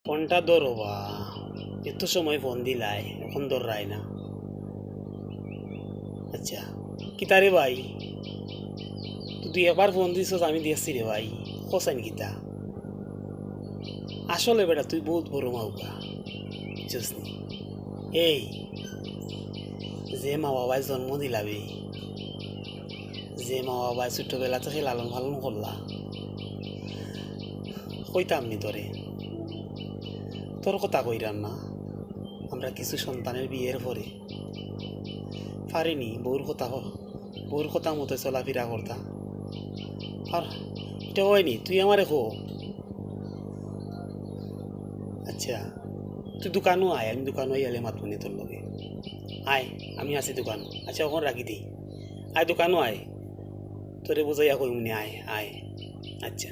ফোনটা ধরো বা এত সময় ফোন দিলাই এখন ধরাই না। আচ্ছা কিতা রে ভাই, তুই একবার ফোন দিছ আমি দিয়েছি রে ভাই, কসাইন কিতা আসলে বেটা তুই বহুত বড় মাউকা বুঝছিস নি? এই যে মা বাবায় জন্ম দিলাবে, যে মা বাবায় ছোট্টবেলা থেকে লালন পালন করলা, কইতাম নি তোরে, তোর কথা কইরাম না। আমরা কিছু সন্তানের বিয়ের পরে পারিনি বউর কথা মতো চলাফেরা করতাম। আর এটা হয়নি, তুই আমারে হো। আচ্ছা তুই দোকানও আয়, আমি দোকানও এলে মাতবনি তোর লগে। আয় আমি আছি দোকান। আচ্ছা ওখানে রাখি দিই, আয় দোকানও আয়, তোরে বোঝাইয়া কইমনি, আয় আয়। আচ্ছা।